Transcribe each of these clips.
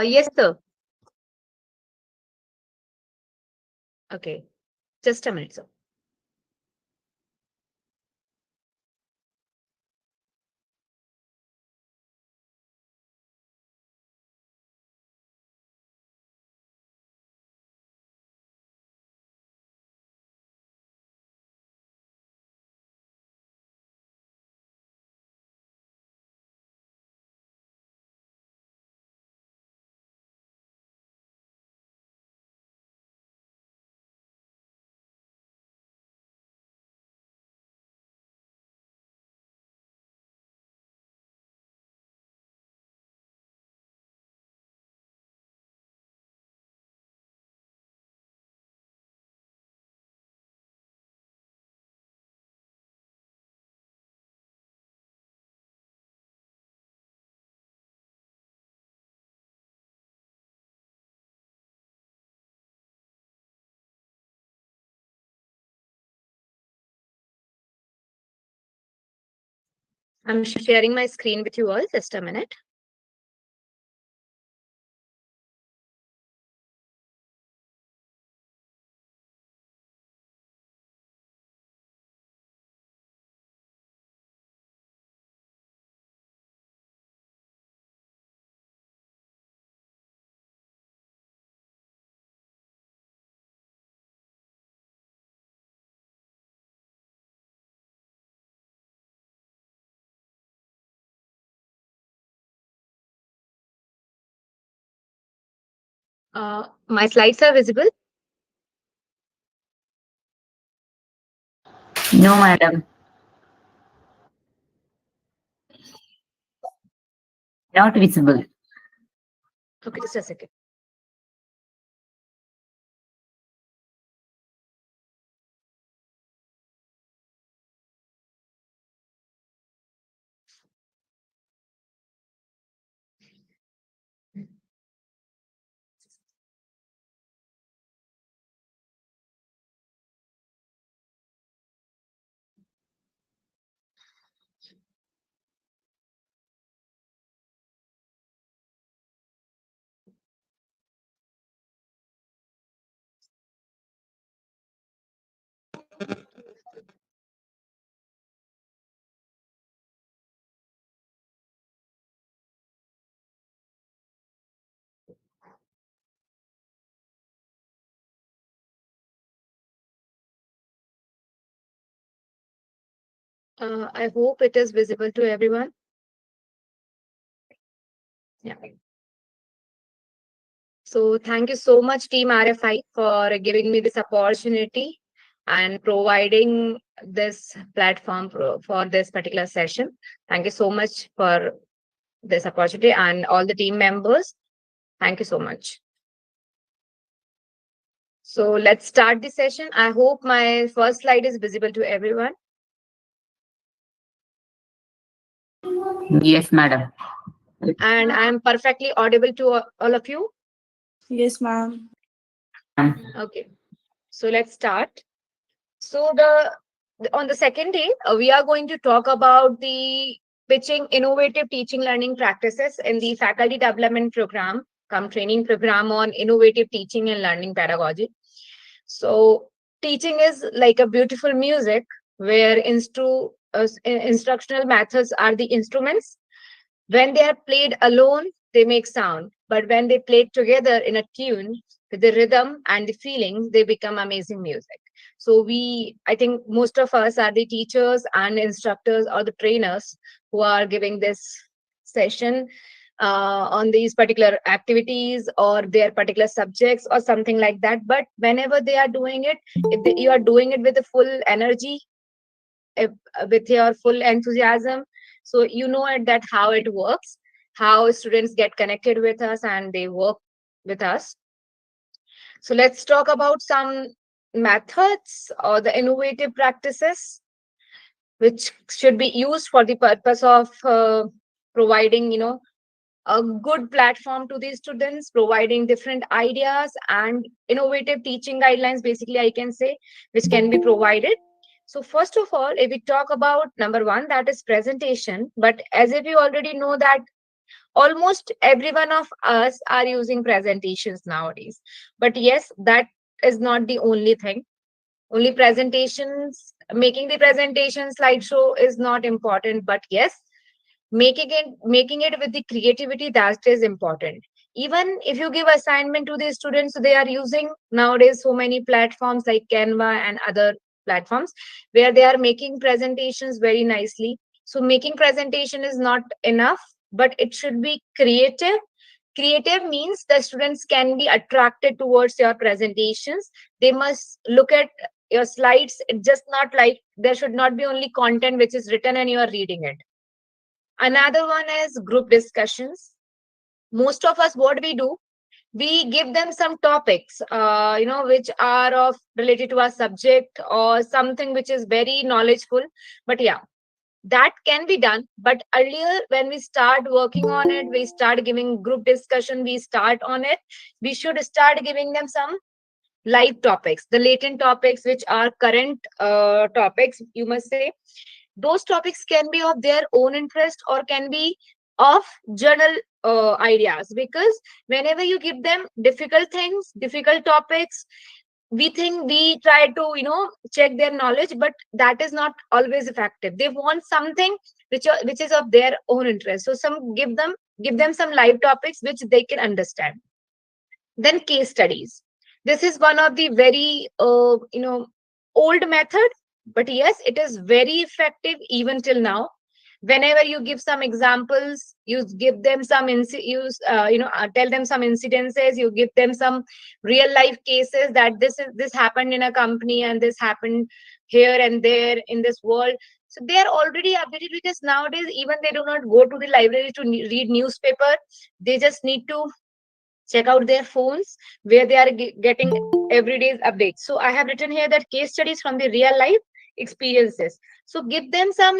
Yes, sir. Okay. Just a minute, sir. I'm sharing my screen with you all. Just a minute. My slides are visible. No, madam. Not visible. Okay, just a second. I hope it is visible to everyone. Yeah. So thank you so much, Team RFI, for giving me this opportunity and providing this platform for this particular session. Thank you so much for this opportunity and all the team members. Thank you so much. So let's start the session. I hope my first slide is visible to everyone. Yes, madam. And I'm perfectly audible to all of you. Yes, ma'am. Okay. So let's start. So on the second day, we are going to talk about the pitching innovative teaching learning practices in the faculty development program, come training program on innovative teaching and learning pedagogy. So teaching is like a beautiful music where instructional methods are the instruments. When they are played alone, they make sound, but when they played together in a tune with the rhythm and the feelings, they become amazing music. So I think most of us are the teachers and instructors or the trainers who are giving this session on these particular activities or their particular subjects or something like that. But whenever they are doing it, you are doing it with the full energy, if, with your full enthusiasm, so you know it, that how it works, how students get connected with us and they work with us. So let's talk about some methods or the innovative practices which should be used for the purpose of providing, a good platform to these students, providing different ideas and innovative teaching guidelines, basically, I can say, which can be provided. So, first of all, if we talk about number one, that is presentation. But as if you already know that almost every one of us are using presentations nowadays. But yes, that is not the only thing. Only presentations, making the presentation slideshow is not important. But yes, making it with the creativity, that is important. Even if you give assignment to the students, they are using nowadays so many platforms like Canva and other platforms where they are making presentations very nicely. So making presentation is not enough, but it should be creative. Creative means the students can be attracted towards your presentations. They must look at your slides. It's just not like there should not be only content which is written and you are reading it. Another one is group discussions. Most of us, what we do, we give them some topics, which are of related to our subject or something which is very knowledgeful. But yeah, that can be done. But earlier, when we start working on it, we start giving group discussion, we start on it, we should start giving them some live topics, the latent topics, which are current topics, you must say. Those topics can be of their own interest or can be of journal ideas, because whenever you give them difficult things, difficult topics, we think we try to check their knowledge, but that is not always effective. They want something which is of their own interest, so give them some live topics which they can understand. Then case studies. This is one of the very old method, but yes, it is very effective even till now. Whenever you give some examples, you give them some tell them some incidences, you give them some real life cases, that this happened in a company and this happened here and there in this world. So they are already updated, because nowadays even they do not go to the library to read newspaper. They just need to check out their phones where they are getting everyday's updates. So I have written here that case studies from the real life experiences. So give them some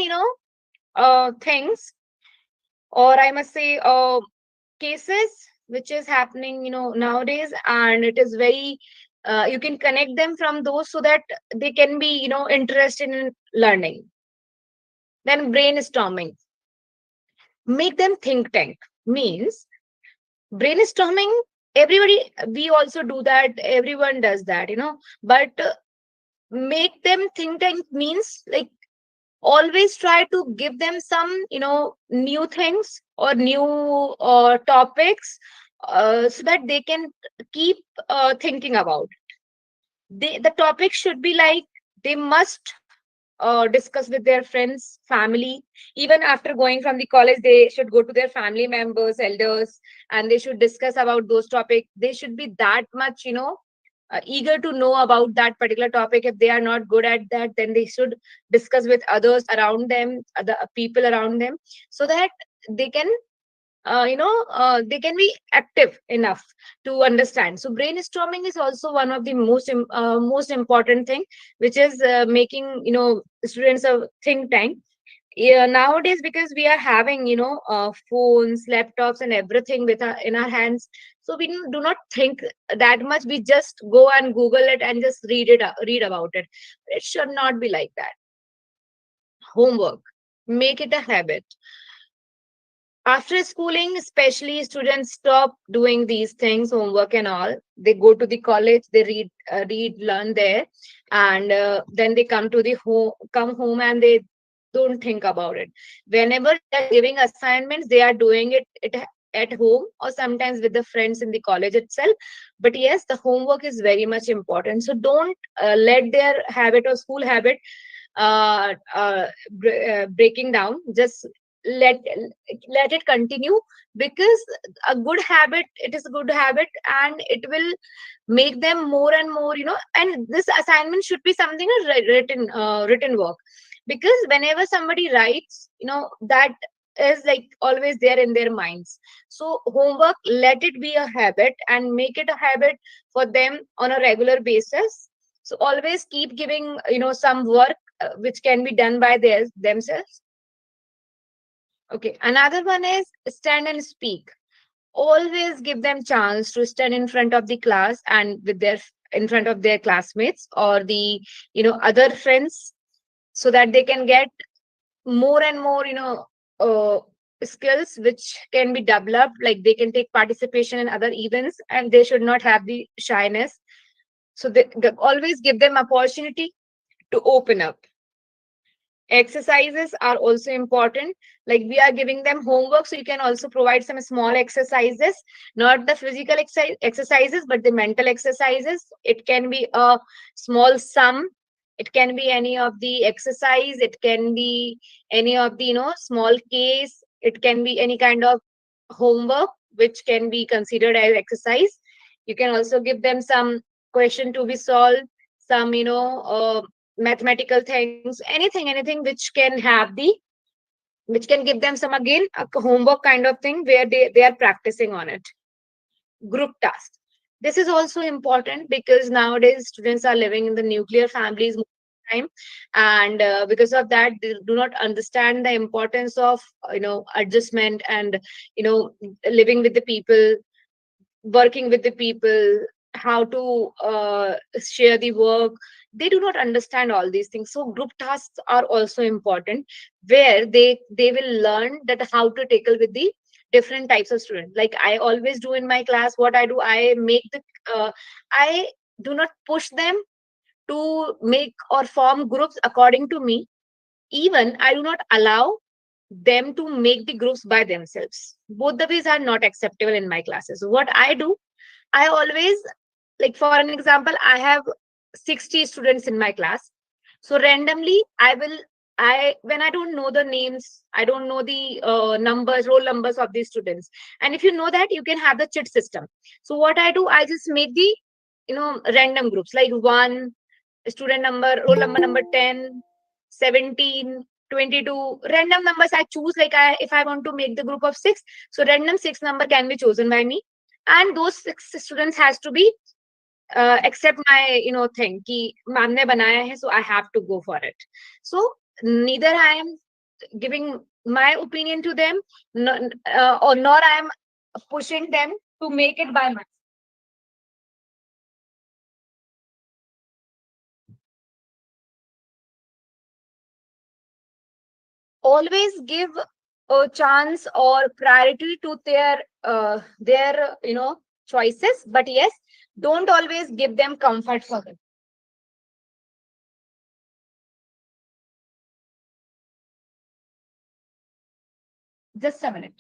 things, or I must say cases which is happening nowadays, and it is very you can connect them from those so that they can be interested in learning. Then brainstorming, make them think tank. Means brainstorming, everybody, we also do that, everyone does that, but make them think tank means like always try to give them some new things or new topics, so that they can keep thinking about. The topic should be like, they must discuss with their friends, family. Even after going from the college, they should go to their family members, elders, and they should discuss about those topics. They should be that much eager to know about that particular topic. If they are not good at that, then they should discuss with others around them, other people around them, so that they can they can be active enough to understand. So brainstorming is also one of the most important thing, which is making students a think tank. Yeah, nowadays, because we are having phones, laptops and everything in our hands, so we do not think that much. We just go and Google it and just read about it. It should not be like that. Homework, make it a habit. After schooling, especially, students stop doing these things, homework and all. They go to the college, they learn there, and then they come home, and they don't think about it. Whenever they are giving assignments, they are doing it at home or sometimes with the friends in the college itself. But yes, the homework is very much important. So don't let their habit or school habit breaking down. Just let let it continue, because a good habit, it is a good habit, and it will make them more and more, and this assignment should be something written work, because whenever somebody writes, that is like always there in their minds. So homework, let it be a habit and make it a habit for them on a regular basis. So always keep giving, some work which can be done by themselves. Okay, another one is stand and speak. Always give them chance to stand in front of the class and with their in front of their classmates or the other friends, so that they can get more and more uh, skills which can be developed. Like they can take participation in other events, and they should not have the shyness. So they always give them opportunity to open up. Exercises are also important. Like we are giving them homework, so you can also provide some small exercises, not the physical exercises, but the mental exercises. It can be a small sum, it can be any of the exercise, it can be any of the small case, it can be any kind of homework which can be considered as exercise. You can also give them some question to be solved, some mathematical things, anything which can have the which can give them some, again, a homework kind of thing where they are practicing on it. Group tasks, this is also important, because nowadays students are living in the nuclear families most of the time, and because of that they do not understand the importance of adjustment and living with the people, working with the people, how to share the work. They do not understand all these things. So group tasks are also important, where they will learn that how to tackle with the different types of students. Like I always do in my class, what I do, I make the I do not push them to make or form groups according to me. Even I do not allow them to make the groups by themselves. Both the ways are not acceptable in my classes. What I do, I always, like for an example, I have 60 students in my class. So randomly, when I don't know the names, I don't know the numbers, roll numbers of these students. And if you know that, you can have the chit system. So what I do, I just make the, random groups, like one student number, roll number 10, 17, 22. Random numbers I choose, like if I want to make the group of six, so random six number can be chosen by me. And those six students has to be accept my thing ki ma'am ne banaya hai, so I have to go for it. So neither I am giving my opinion to them, or nor I am pushing them to make it by myself. Always give a chance or priority to their choices, but yes, don't always give them comfort for them. Just a minute.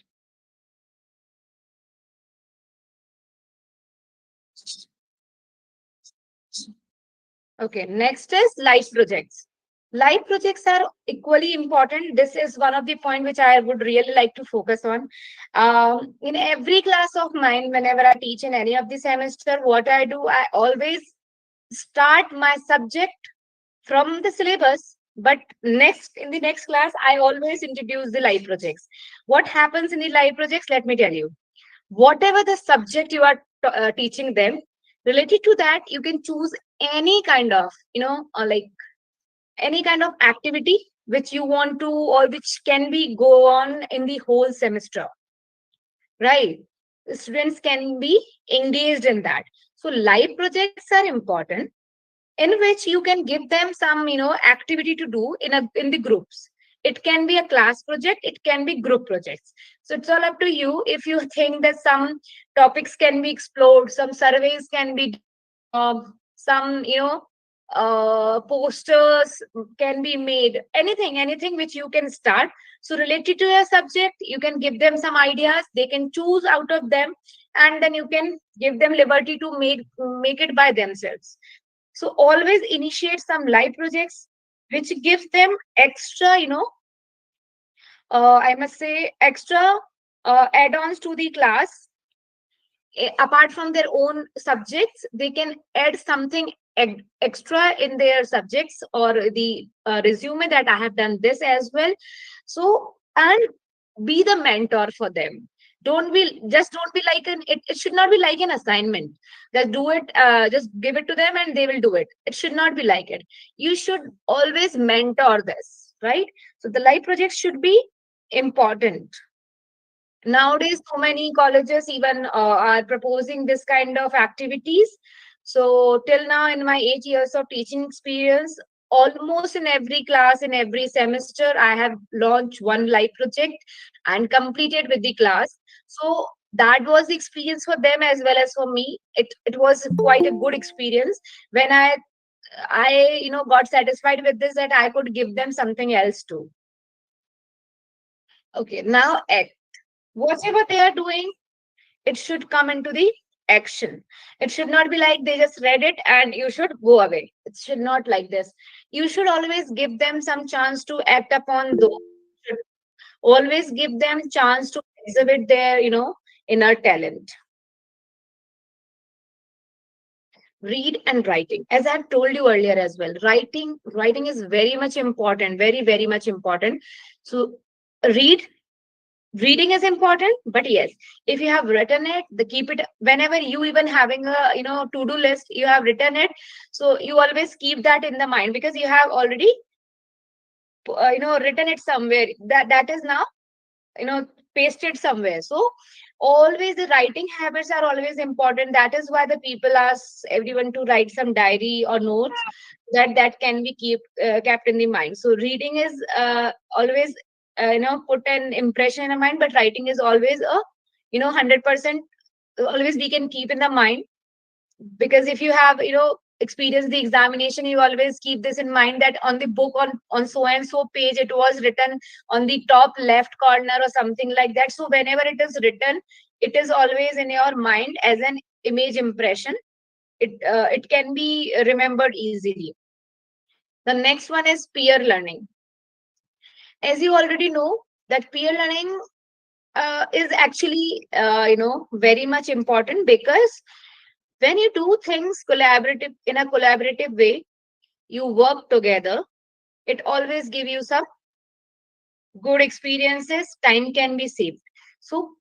Okay, next is life projects. Life projects are equally important. This is one of the point which I would really like to focus on. In every class of mine, whenever I teach in any of the semester, what I do, I always start my subject from the syllabus, but next in the next class, I always introduce the life projects. What happens in the life projects? Let me tell you. Whatever the subject you are teaching them, related to that, you can choose any kind of like any kind of activity which you want to, or which can be go on in the whole semester, right? Students can be engaged in that. So live projects are important, in which you can give them some activity to do in the groups. It can be a class project, it can be group projects. So it's all up to you. If you think that some topics can be explored, some surveys can be done, some posters can be made, anything which you can start. So related to your subject, you can give them some ideas, they can choose out of them, and then you can give them liberty to make it by themselves. So always initiate some live projects which gives them extra, I must say, extra add-ons to the class. Apart from their own subjects, they can add something extra in their subjects or the resume that I have done this as well. So, and be the mentor for them. Don't be like it should not be like an assignment. Just do it, just give it to them and they will do it. It should not be like it. You should always mentor this, right? So the life project should be important. Nowadays so many colleges even are proposing this kind of activities. So till now, in my 8 years of teaching experience, almost in every class, in every semester, I have launched one live project and completed with the class. So that was the experience for them as well as for me. It was quite a good experience when I got satisfied with this, that I could give them something else too. Okay, now whatever they are doing, it should come into the action. It should not be like they just read it and you should go away. It should not like this. You should always give them some chance to act upon those. Should always give them chance to exhibit their, inner talent. Read and writing, as I've told you earlier as well, writing is very much important, very much important. So read. Reading is important, but yes, if you have written it, the keep it whenever you even having a to-do list, you have written it. So you always keep that in the mind because you have already written it somewhere. That is now you know pasted somewhere. So always the writing habits are always important. That is why the people ask everyone to write some diary or notes that can be kept in the mind. So reading is always put an impression in the mind, but writing is always a 100% always we can keep in the mind. Because if you have experienced the examination, you always keep this in mind that on the book, on so and so page, it was written on the top left corner or something like that. So whenever it is written, it is always in your mind as an image impression. It can be remembered easily. The next one is peer learning. As you already know, that peer learning is actually very much important, because when you do things collaborative in a collaborative way, you work together, it always give you some good experiences, time can be saved. So,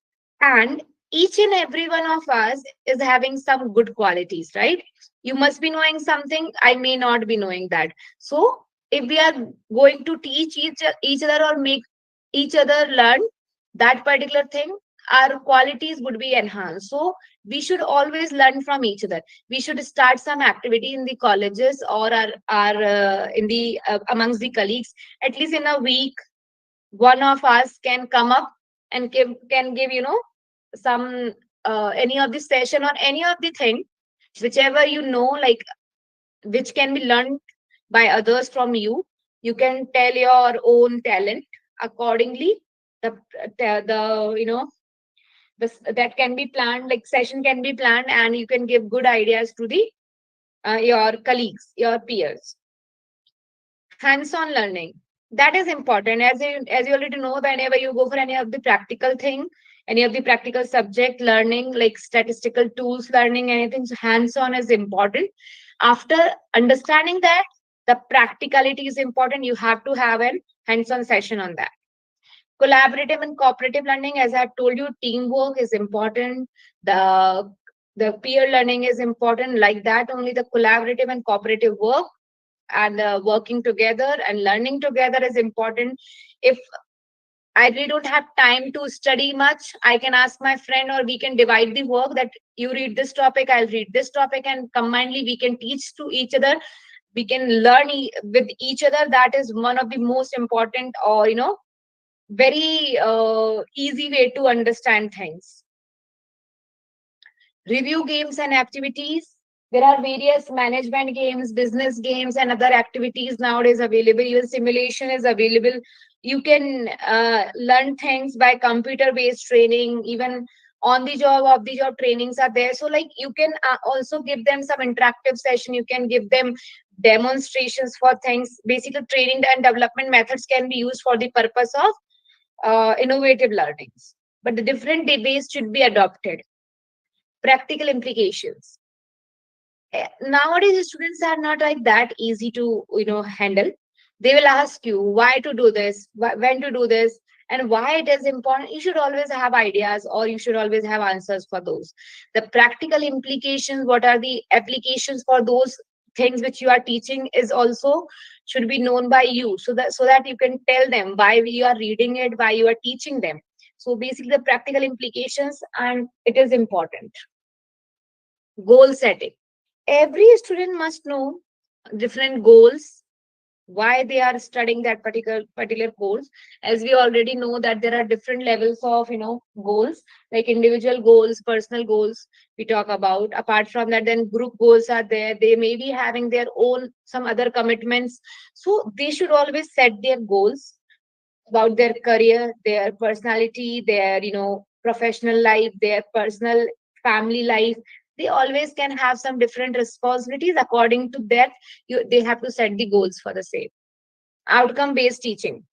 and each and every one of us is having some good qualities, right? You must be knowing something, I may not be knowing that. So if we are going to teach each other or make each other learn that particular thing, our qualities would be enhanced. So we should always learn from each other. We should start some activity in the colleges or our in the amongst the colleagues. At least in a week, one of us can come up and give some any of the session or any of the thing, whichever like, which can be learned by others from you. You can tell your own talent accordingly. The that can be planned, like session can be planned, and you can give good ideas to the your colleagues, your peers. Hands-on learning, that is important. As you already know, whenever you go for any of the practical thing, any of the practical subject learning, like statistical tools learning, anything, so hands-on is important. After understanding that, the practicality is important, you have to have an hands-on session on that. Collaborative and cooperative learning, as I have told you, teamwork is important. The peer learning is important. Like that only, the collaborative and cooperative work and working together and learning together is important. If I really don't have time to study much, I can ask my friend, or we can divide the work, that you read this topic, I'll read this topic, and combinedly we can teach to each other. We can learn with each other. That is one of the most important, or very easy way to understand things. Review games and activities. There are various management games, business games, and other activities nowadays available. Even simulation is available. You can learn things by computer-based training. Even on the job, off the job trainings are there. So, like, you can also give them some interactive session. You can give them demonstrations for things. Basically, training and development methods can be used for the purpose of innovative learnings. But the different debates should be adopted. Practical implications. Nowadays students are not like that easy to handle. They will ask you why to do this, when to do this, and why it is important. You should always have ideas, or you should always have answers for those. The practical implications, what are the applications for those things which you are teaching, is also should be known by you, so that you can tell them why you are reading it, why you are teaching them. So basically the practical implications, and it is important. Goal setting. Every student must know different goals, why they are studying that particular course. As we already know that there are different levels of goals, like individual goals, personal goals we talk about. Apart from that, then group goals are there. They may be having their own some other commitments. So they should always set their goals about their career, their personality, their professional life, their personal family life. They always can have some different responsibilities. According to that, they have to set the goals for the same. Outcome based teaching.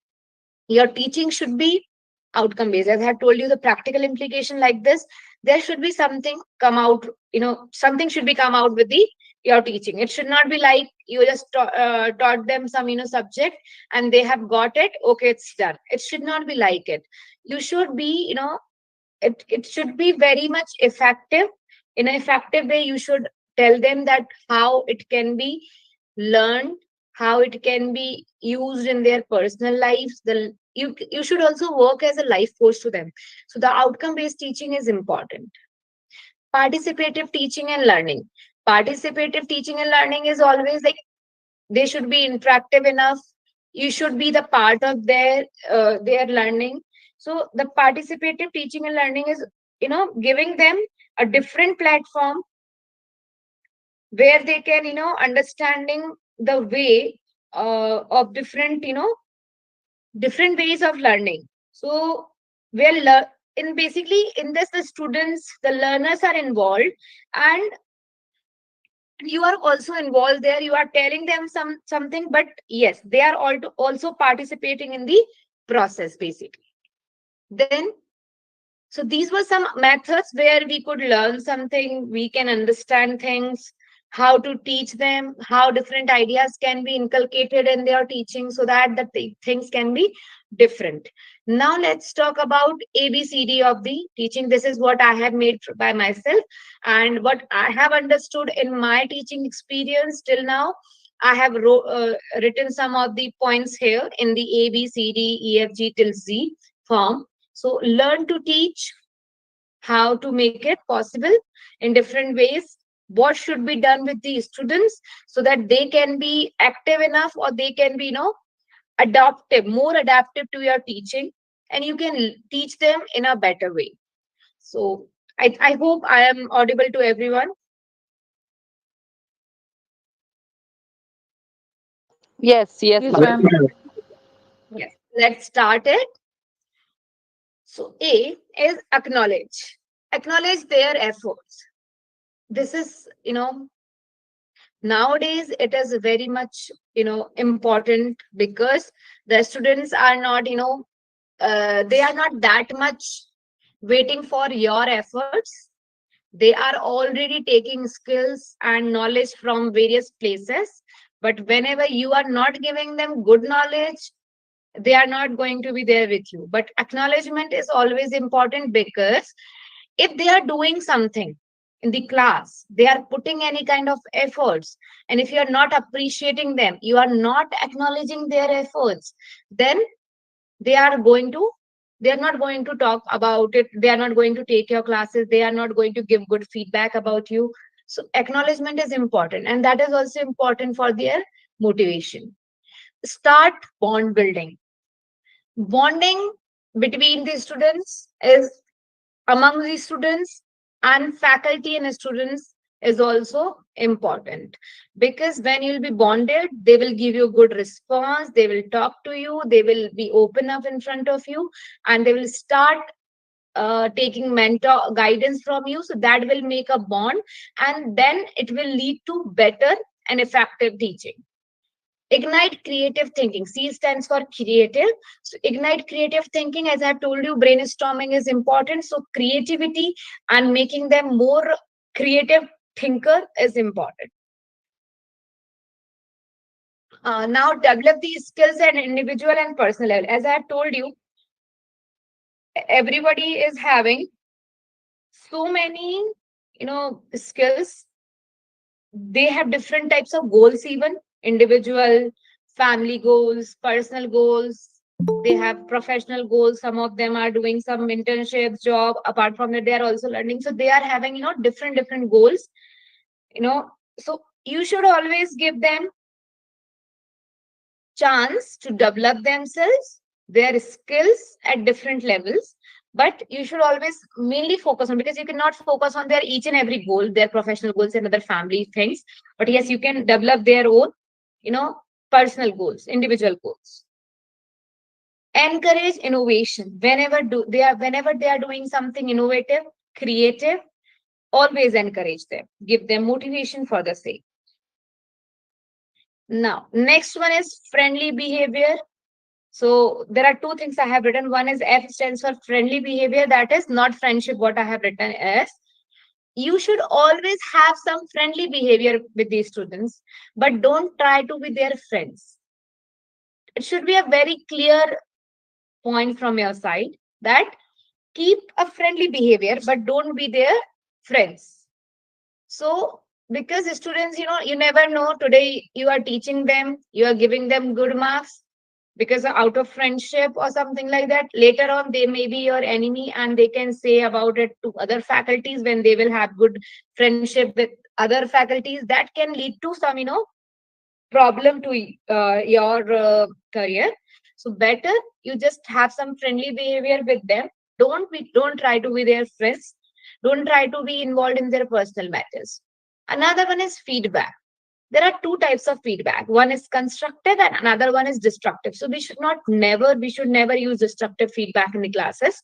Your teaching should be outcome based. As I have told you, the practical implication like this, there should be something come out. Something should be come out with the your teaching. It should not be like you just taught them some subject and they have got it. Okay, it's done. It should not be like it. You should be it should be very much effective. In an effective way, you should tell them that how it can be learned, how it can be used in their personal lives. You should also work as a life coach to them. So the outcome based teaching is important. Participative teaching and learning. Participative teaching and learning is always like they should be interactive enough. You should be the part of their learning. So the participative teaching and learning is giving them a different platform where they can understanding the way of different ways of learning. So we're in basically in this, the students, the learners are involved, and you are also involved there. You are telling them something, but yes, they are also participating in the process basically. Then, so these were some methods where we could learn something, we can understand things, how to teach them, how different ideas can be inculcated in their teaching, so that the things can be different. Now let's talk about ABCD of the teaching. This is what I have made by myself, and what I have understood in my teaching experience till now. I have written some of the points here in the ABCD EFG till Z form. So learn to teach, how to make it possible in different ways, what should be done with the students so that they can be active enough, or they can be adaptive, more adaptive to your teaching, and you can teach them in a better way. So I hope I am audible to everyone. Yes, yes, Yes, ma'am. ma'am. Yes, let's start it. So A is acknowledge. Acknowledge their efforts. This is nowadays it is very much important, because the students are not they are not that much waiting for your efforts. They are already taking skills and knowledge from various places, but whenever you are not giving them good knowledge, they are not going to be there with you. But acknowledgement is always important, because if they are doing something in the class, they are putting any kind of efforts, and if you are not appreciating them, you are not acknowledging their efforts, then they are going to they are not going to talk about it, they are not going to take your classes, they are not going to give good feedback about you. So acknowledgement is important, and that is also important for their motivation. Start bond building. Bonding between the students is among the students and faculty and students is also important, because when you'll be bonded, they will give you a good response, they will talk to you, they will be open up in front of you, and they will start taking mentor guidance from you. So that will make a bond, and then it will lead to better and effective teaching. Ignite creative thinking. C stands for creative. So ignite creative thinking. As I've told you, brainstorming is important. So creativity and making them more creative thinker is important. Now develop these skills at individual and personal level. As I have told you, everybody is having so many, skills. They have different types of goals, even individual, family goals, personal goals. They have professional goals. Some of them are doing some internships, job. Apart from that, they are also learning. So they are having, different goals. So you should always give them chance to develop themselves, their skills at different levels. But you should always mainly focus on, because you cannot focus on their each and every goal, their professional goals and other family things. But yes, you can develop their own, personal goals, individual goals. Encourage innovation. Whenever they are doing something innovative, creative, always encourage them. Give them motivation for the sake. Now, next one is friendly behavior. So there are two things I have written. One is F stands for friendly behavior. That is not friendship, what I have written is, you should always have some friendly behavior with these students, but don't try to be their friends. It should be a very clear point from your side that keep a friendly behavior, but don't be their friends. So, because students, you never know, today you are teaching them, you are giving them good marks, because out of friendship or something like that, later on they may be your enemy, and they can say about it to other faculties. When they will have good friendship with other faculties, that can lead to some, problem to your career. So better you just have some friendly behavior with them. Don't try to be their friends. Don't try to be involved in their personal matters. Another one is feedback. There are two types of feedback. One is constructive and another one is destructive. So we should never use destructive feedback in the classes,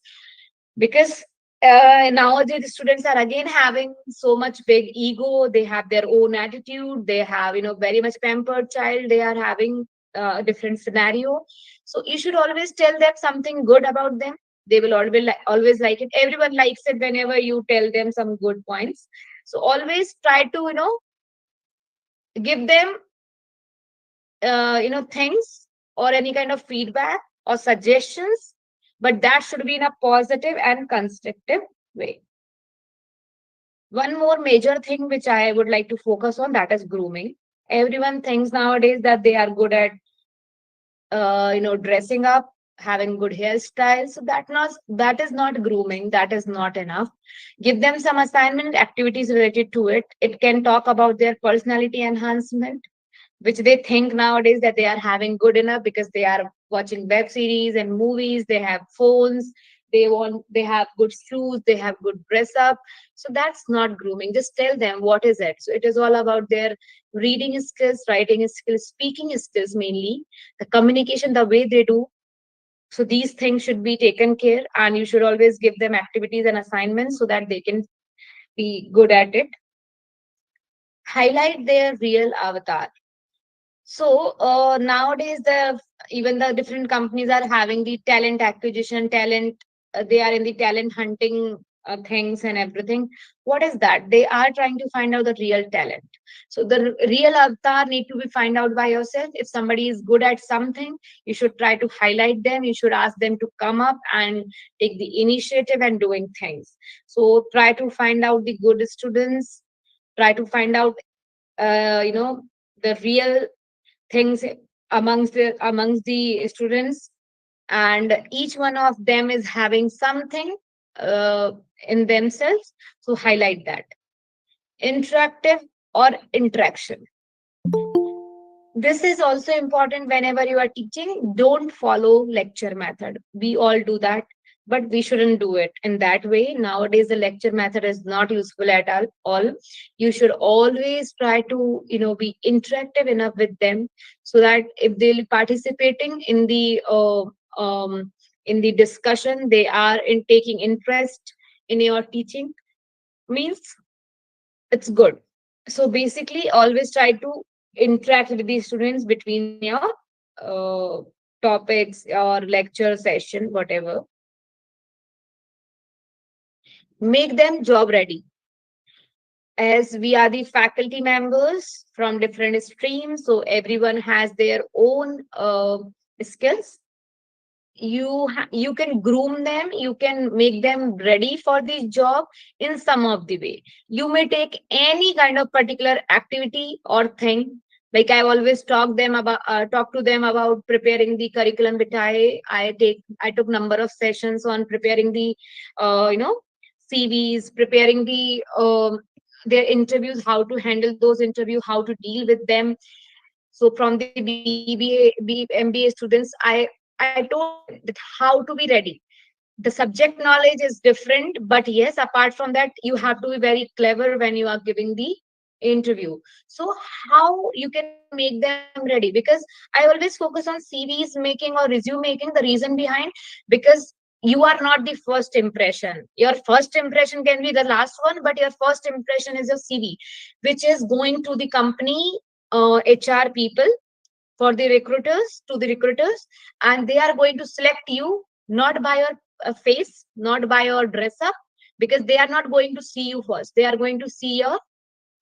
because nowadays the students are again having so much big ego. They have their own attitude. They have, very much pampered child. They are having a different scenario. So you should always tell them something good about them. They will always like it. Everyone likes it whenever you tell them some good points. So always try to, give them things or any kind of feedback or suggestions, but that should be in a positive and constructive way. One more major thing which I would like to focus on, that is grooming. Everyone thinks nowadays that they are good at dressing up, having good hairstyles. So that is not grooming. That is not enough. Give them some assignment activities related to it. It can talk about their personality enhancement, which they think nowadays that they are having good enough, because they are watching web series and movies, they have phones, they have good shoes, they have good dress up. So that's not grooming. Just tell them what is it. So it is all about their reading skills, writing skills, speaking skills, mainly the communication, the way they do. So these things should be taken care, and you should always give them activities and assignments so that they can be good at it. Highlight their real avatar. So nowadays, even the different companies are having the talent acquisition, talent. They are in the talent hunting things and everything. What is that? They are trying to find out the real talent. So the real avatar need to be find out by yourself. If somebody is good at something, you should try to highlight them. You should ask them to come up and take the initiative and doing things. So try to find out the good students. Try to find out, the real things amongst the students, and each one of them is having something uh, in themselves. So highlight that. Interactive or interaction, this is also important. Whenever you are teaching, don't follow lecture method. We all do that. but we shouldn't do it in that way. Nowadays, the lecture method is not useful at all. You should always try to, be interactive enough with them, so that if they're participating in the discussion, they are in taking interest in your teaching, means it's good. So basically, always try to interact with the students between your uh, topics or lecture session, whatever. Make them job ready, as we are the faculty members from different streams, so everyone has their own skills. You can groom them, you can make them ready for this job in some of the way. You may take any kind of particular activity or thing. Like I always talk to them about preparing the curriculum vitae. I took number of sessions on preparing the CVs, preparing their interviews, how to handle those interviews, how to deal with them. So from the MBA students, I told them that how to be ready. The subject knowledge is different, but yes, apart from that, you have to be very clever when you are giving the interview. So how you can make them ready? Because I always focus on CVs making or resume making. The reason behind, because you are not the first impression. Your first impression can be the last one, but your first impression is your CV, which is going to the company HR people, for the recruiters, to the recruiters, and they are going to select you not by your face, not by your dress up, because they are not going to see you first, they are going to see your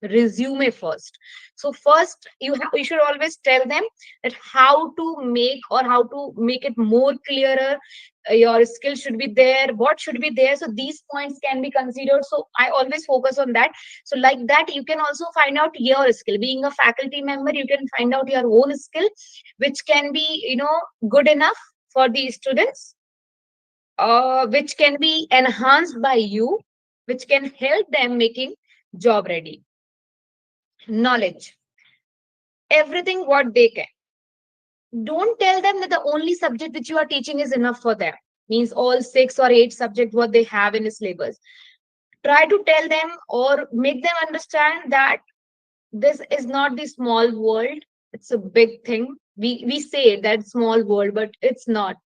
resume first. So first you should always tell them that how to make, or how to make it more clearer. Your skill should be there, what should be there, so these points can be considered. So I always focus on that. So like that, you can also find out your skill. Being a faculty member, you can find out your own skill, which can be, good enough for the students, which can be enhanced by you, which can help them making job ready. Knowledge, everything what they can. Don't tell them that the only subject which you are teaching is enough for them, means all 6 or 8 subjects what they have in the syllabus. Try to tell them or make them understand that this is not the small world, it's a big thing. We say that small world, but it's not.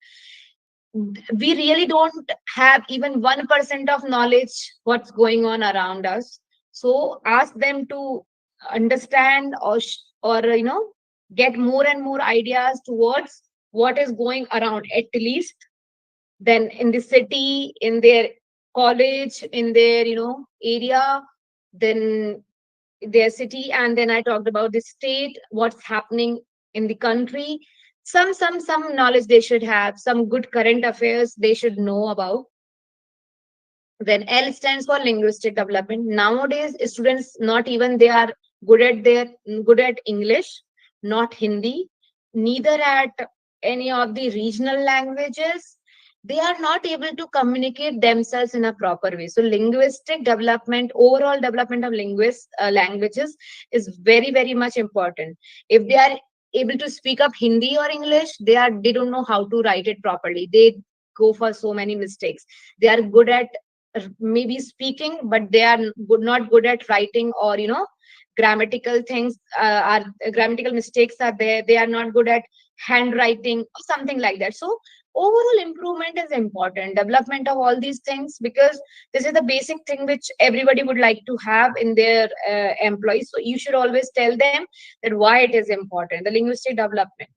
We really don't have even 1% of knowledge what's going on around us. So ask them to understand, or get more and more ideas towards what is going around, at least then in the city, in their college, in their area, then their city. And then I talked about the state, what's happening in the country. Some knowledge they should have, some good current affairs they should know about. Then L stands for linguistic development. Nowadays students, not even they are good at English, not Hindi, neither at any of the regional languages. They are not able to communicate themselves in a proper way. So linguistic development, overall development of languages is very very much important. If they are able to speak up Hindi or English, they don't know how to write it properly. They go for so many mistakes. They are good at maybe speaking, but they are not good at writing, or grammatical things, are grammatical mistakes are there. They are not good at handwriting or something like that. So overall improvement is important, development of all these things, because this is the basic thing which everybody would like to have in their employees. So you should always tell them that why it is important, the linguistic development.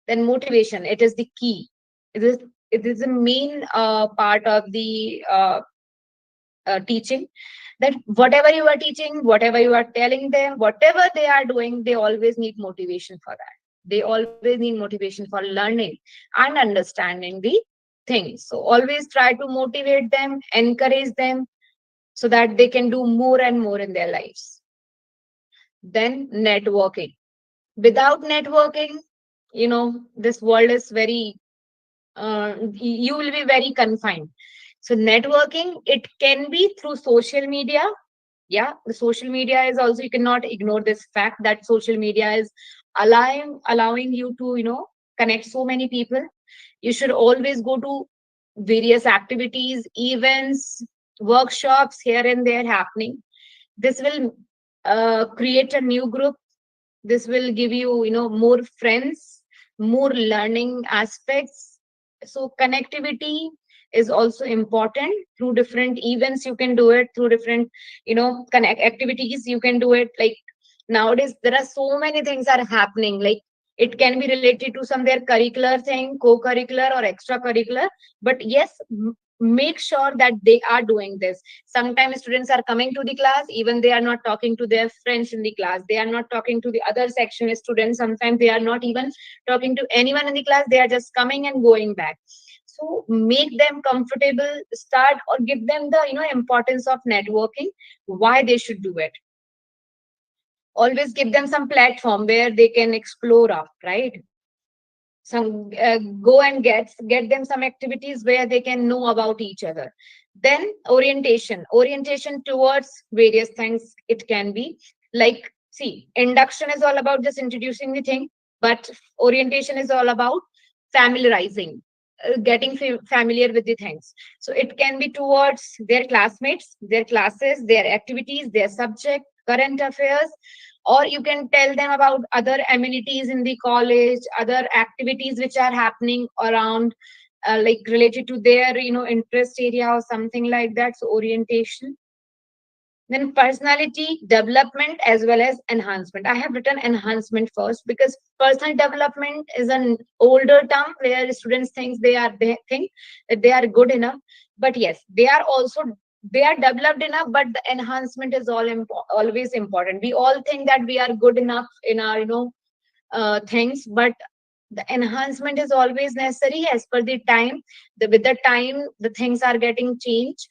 Then motivation, it is the key. It is the main part of the teaching, that whatever you are teaching, whatever you are telling them, whatever they are doing, they always need motivation for that. They always need motivation for learning and understanding the things. So always try to motivate them, encourage them, so that they can do more and more in their lives. Then networking. Without networking, this world is very you will be very confined. So networking, it can be through social media. Yeah, the social media is also, you cannot ignore this fact that social media is allowing you to connect so many people. You should always go to various activities, events, workshops here and there happening. This will create a new group. This will give you, more friends, more learning aspects. So connectivity is also important. Through different events you can do it, through different, connect activities you can do it. Like nowadays there are so many things are happening, like it can be related to some their curricular thing, co-curricular or extracurricular. But yes, make sure that they are doing this. Sometimes students are coming to the class, even they are not talking to their friends in the class, they are not talking to the other section students, sometimes they are not even talking to anyone in the class, they are just coming and going back. So make them comfortable, start or give them the importance of networking, why they should do it. Always give them some platform where they can explore up, right? Some go and get them some activities where they can know about each other. Then orientation towards various things. It can be like, see, induction is all about just introducing the thing, but orientation is all about familiarizing, getting familiar with the things. So it can be towards their classmates, their classes, their activities, their subject, current affairs, or you can tell them about other amenities in the college, other activities which are happening around, like related to their interest area or something like that. So orientation. Then personality development as well as enhancement. I have written enhancement first because personal development is an older term where students they think that they are good enough. But yes, they are developed enough, but the enhancement is always important. We all think that we are good enough in our things, but the enhancement is always necessary as per the time. With the time the things are getting changed,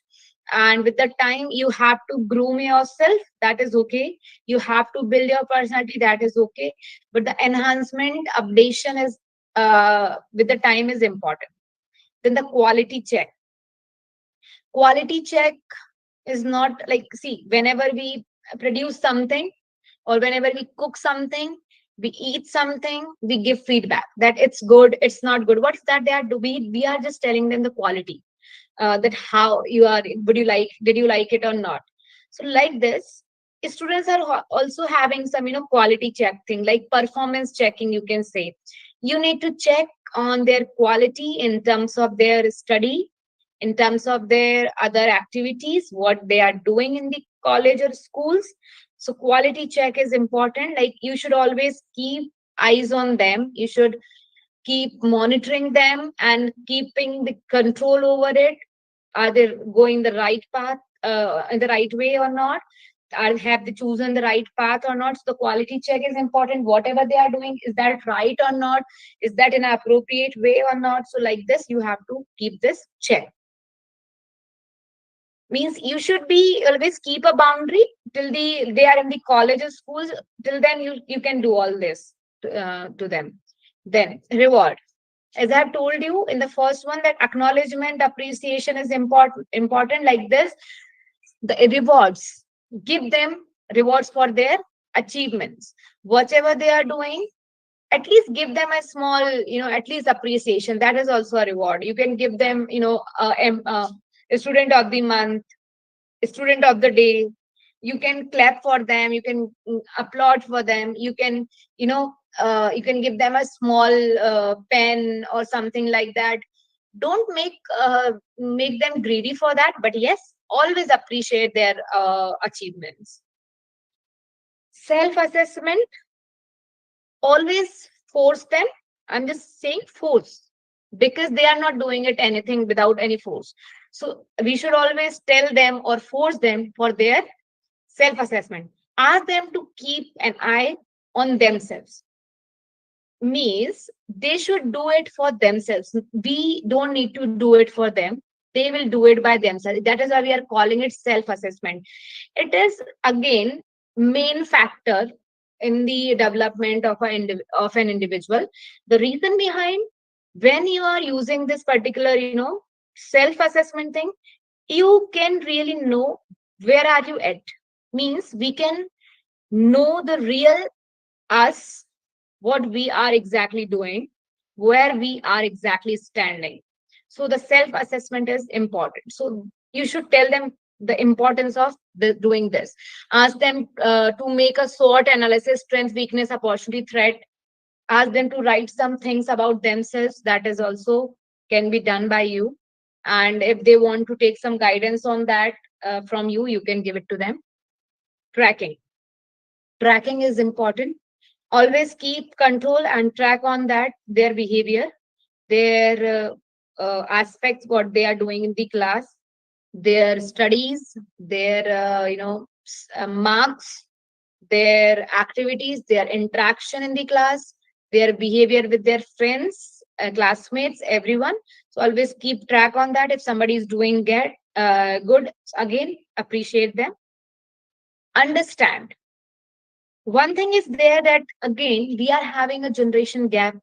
and with the time you have to groom yourself, that is okay. You have to build your personality, that is okay. But the enhancement updation is with the time is important. Then the quality check is not like, see, whenever we produce something or whenever we cook something, we eat something, we give feedback that it's good, it's not good. What's that they are doing? We are just telling them the quality, that how you are, would you like, did you like it or not. So like this, students are also having some quality check thing, like performance checking, you can say. You need to check on their quality in terms of their study, in terms of their other activities, what they are doing in the college or schools. So quality check is important. Like you should always keep eyes on them, you should keep monitoring them and keeping the control over it. Are they going the right path, in the right way or not? Have they chosen the right path or not? So the quality check is important. Whatever they are doing, is that right or not? Is that in an appropriate way or not? So like this, you have to keep this check. Means you should be always keep a boundary till they are in the college or schools. Till then, you can do all this to them. Then reward. As I have told you in the first one, that acknowledgement, appreciation is important. Like this, the rewards, give them rewards for their achievements, whatever they are doing. At least give them a small, at least appreciation. That is also a reward. You can give them, a student of the month, student of the day. You can clap for them, you can applaud for them, you can, you can give them a small pen or something like that. Don't make them greedy for that, but yes, always appreciate their achievements. Self assessment, always force them. I'm just saying force, because they are not doing it anything without any force. So we should always tell them or force them for their self assessment. Ask them to keep an eye on themselves. Means they should do it for themselves. We don't need to do it for them. They will do it by themselves. That is why we are calling it self assessment. It is again main factor in the development of of an individual. The reason behind, when you are using this particular self assessment thing, you can really know where are you at. Means we can know the real us, what we are exactly doing, where we are exactly standing. So the self-assessment is important. So you should tell them the importance of doing this. Ask them to make a SWOT analysis: strength, weakness, opportunity, threat. Ask them to write some things about themselves. That is also can be done by you. And if they want to take some guidance on that from you, you can give it to them. Tracking. Tracking is important. Always keep control and track on that, their behavior, their aspects, what they are doing in the class, their studies, their marks, their activities, their interaction in the class, their behavior with their friends, classmates, everyone. So always keep track on that. If somebody is doing good, again, appreciate them. Understand. One thing is there that again, we are having a generation gap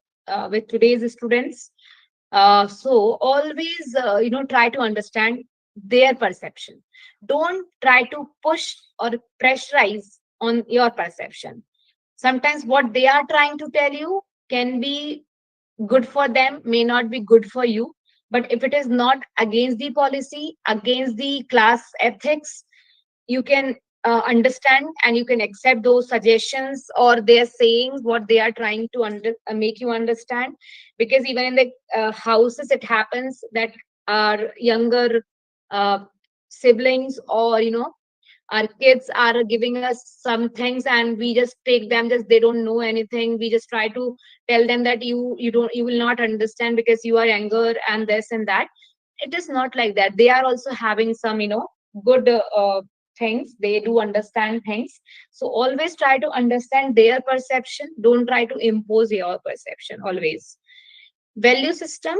with today's students. So always, try to understand their perception. Don't try to push or pressurize on your perception. Sometimes what they are trying to tell you can be good for them, may not be good for you. But if it is not against the policy, against the class ethics, you can understand and you can accept those suggestions or their sayings, what they are trying to make you understand. Because even in the houses, it happens that our younger uh, siblings, or our kids are giving us some things and we just take them, just they don't know anything, we just try to tell them that you will not understand because you are younger and this and that. It is not like that. They are also having some good things. They do understand things. So always try to understand their perception. Don't try to impose your perception always. Value system,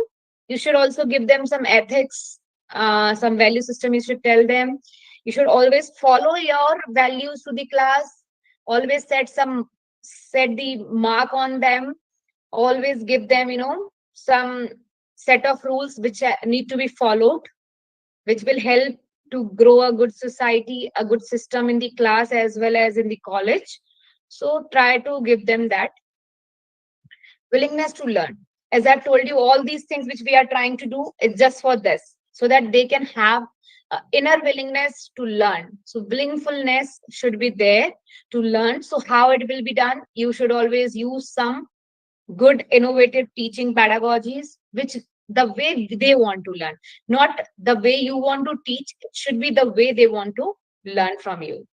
you should also give them some ethics, some value system. You should tell them, you should always follow your values to the class. Always set the mark on them. Always give them some set of rules which need to be followed, which will help to grow a good society, a good system in the class as well as in the college. So try to give them that. Willingness to learn. As I've told you, all these things which we are trying to do is just for this, so that they can have inner willingness to learn. So willingfulness should be there to learn. So how it will be done? You should always use some good innovative teaching pedagogies, which the way they want to learn, not the way you want to teach. It should be the way they want to learn from you.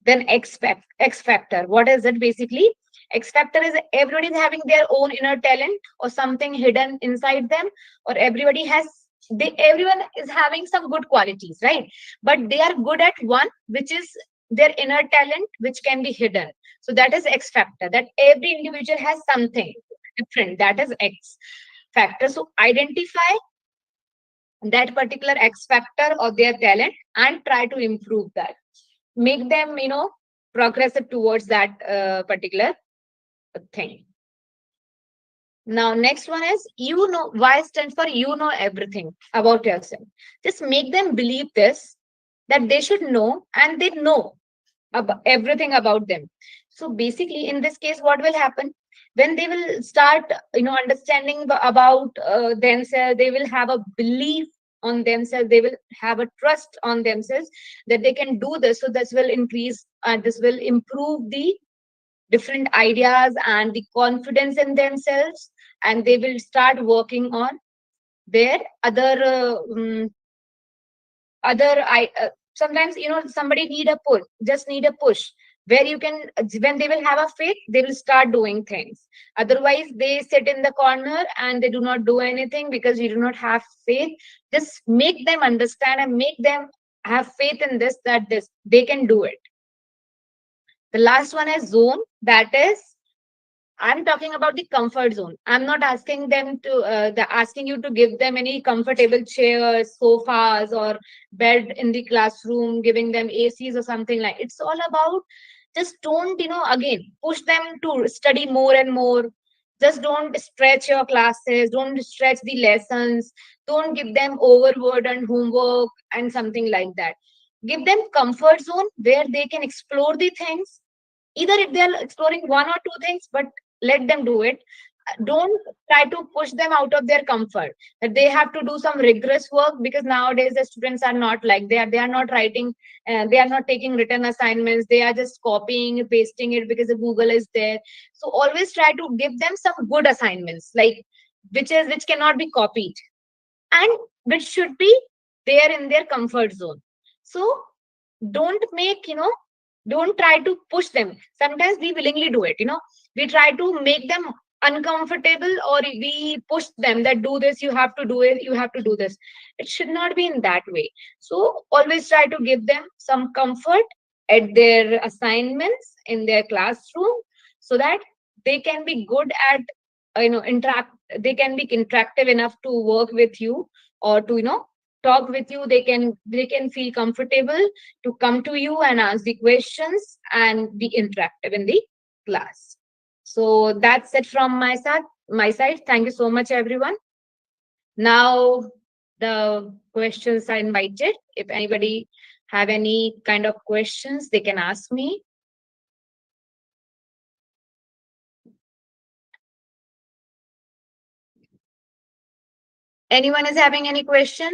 Then X factor. What is it basically? X factor is everybody is having their own inner talent or something hidden inside them, or everyone is having some good qualities, right? But they are good at one, which is their inner talent, which can be hidden. So that is X factor, that every individual has something different. That is X factor. So identify that particular X factor or their talent and try to improve that. Make them, progressive towards that particular thing. Now, next one is why stands for everything about yourself. Just make them believe this, that they should know and they know about everything about them. So basically, in this case, what will happen when they will start, understanding about themselves? They will have a belief on themselves. They will have a trust on themselves that they can do this. So this will increase, this will improve the different ideas and the confidence in themselves, and they will start working on their other sometimes somebody just need a push, where you can, when they will have a faith, they will start doing things. Otherwise they sit in the corner and they do not do anything because you do not have faith. Just make them understand and make them have faith in this, that this they can do it. The last one is zone. That is, I'm talking about the comfort zone. I'm not asking them to asking you to give them any comfortable chairs, sofas, or bed in the classroom, giving them ACs or something like. It's all about, just don't again push them to study more and more. Just don't stretch your classes. Don't stretch the lessons. Don't give them overburdened homework and something like that. Give them comfort zone where they can explore the things. Either if they are exploring one or two things, but let them do it. don't try to push them out of their comfort, that they have to do some rigorous work, because nowadays the students are not like, they are not writing, they are not taking written assignments, they are just copying pasting it because the Google is there. So always try to give them some good assignments, like which cannot be copied, and which should be there in their comfort zone. So don't make, don't try to push them. Sometimes we willingly do it, we try to make them uncomfortable, or we push them that do this, you have to do it, you have to do this. It should not be in that way. So always try to give them some comfort at their assignments in their classroom, so that they can be good at, interact, they can be interactive enough to work with you, or to, talk with you. They can feel comfortable to come to you and ask the questions and be interactive in the class. So that's it from my side. Thank you so much, everyone. Now the questions are invited. If anybody have any kind of questions, they can ask me. Anyone is having any question?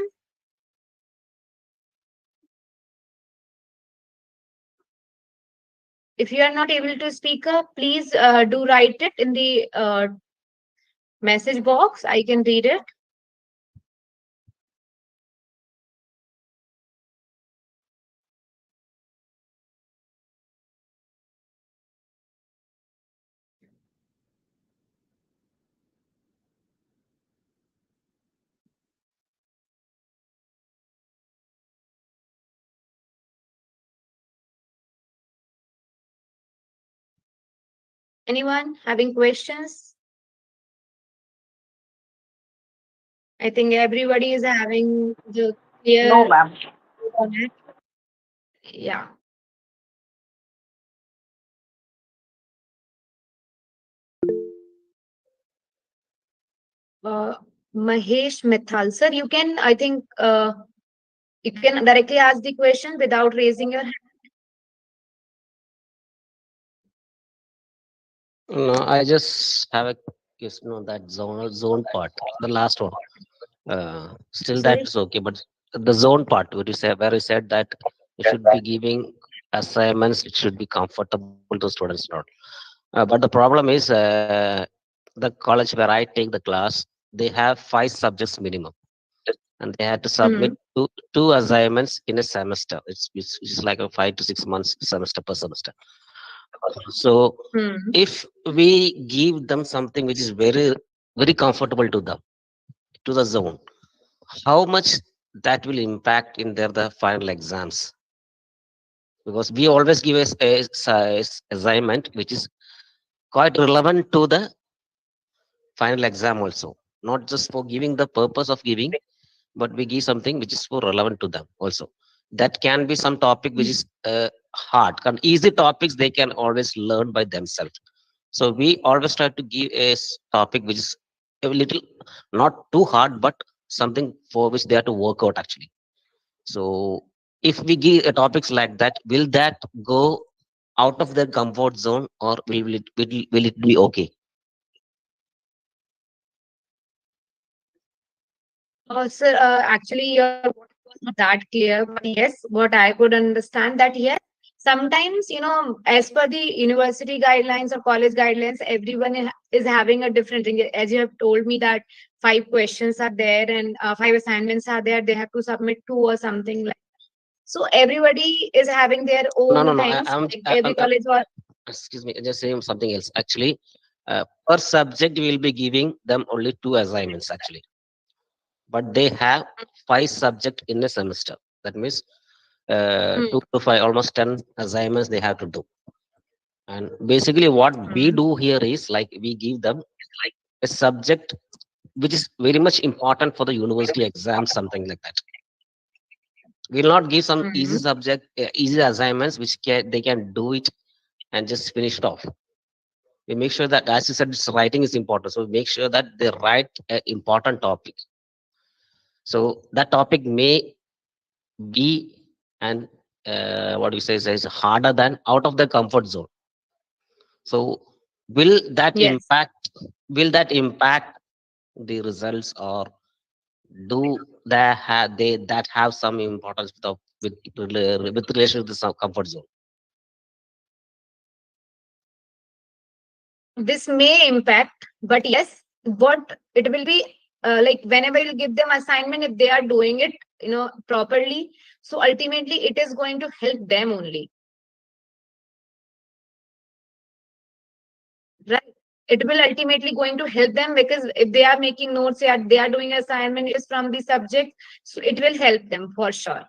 If you are not able to speak up, please do write it in the message box. I can read it. Anyone having questions? I think everybody is having the No, clear ma'am. on it. Yeah. Uh, Mahesh Mithal, sir, you can, I think, you can directly ask the question without raising your hand. No, I just have a question on that zone part, the last one. Still that Sorry. is okay, but the zone part, where you said that you should be giving assignments, it should be comfortable to students, not. But the problem is, the college where I take the class, they have 5 subjects minimum, and they had to submit Hmm. two assignments in a semester. It's like a 5 to 6 months semester per semester. So Hmm. if we give them something which is very comfortable to them, to the zone, how much that will impact in the final exams? Because we always give a assignment which is quite relevant to the final exam also, not just for giving the purpose of giving, but we give something which is for relevant to them also. That can be some topic which is hard, easy topics they can always learn by themselves. So we always try to give a topic which is a little not too hard, but something for which they have to work out actually. So if we give topics like that, will that go out of their comfort zone, or will it be okay? Sir, actually, your voice was not that clear, but yes, what I could understand that yes, sometimes, as per the university guidelines or college guidelines, everyone is having a different thing. As you have told me that 5 questions are there and 5 assignments are there, they have to submit 2 or something like. So everybody is having their No, no, own no. things. Like every college or. Excuse me, just saying something else. Actually, per subject, we will be giving them only 2 assignments actually, but they have 5 subject in a semester. That means Hmm. 2 to 5, almost 10 assignments they have to do. And basically, what we Hmm. do here is like we give them a subject which is very much important for the university exam, something like that. We'll not give some easy Hmm. subject, easy assignments which they can do it and just finish it off. We make sure that, as you said, writing is important, so we make sure that they write an important topic. So that topic may be, and what do you say, is harder than out of the comfort zone. So Will that Yes. impact the results, or do they have that have some importance with relation to the comfort zone? This may impact, but yes, what it will be, like whenever you give them assignment, if they are doing it, properly, so ultimately it is going to help them only, right? It will ultimately going to help them, because if they are making notes, they are doing assignment is from the subject, so it will help them for sure.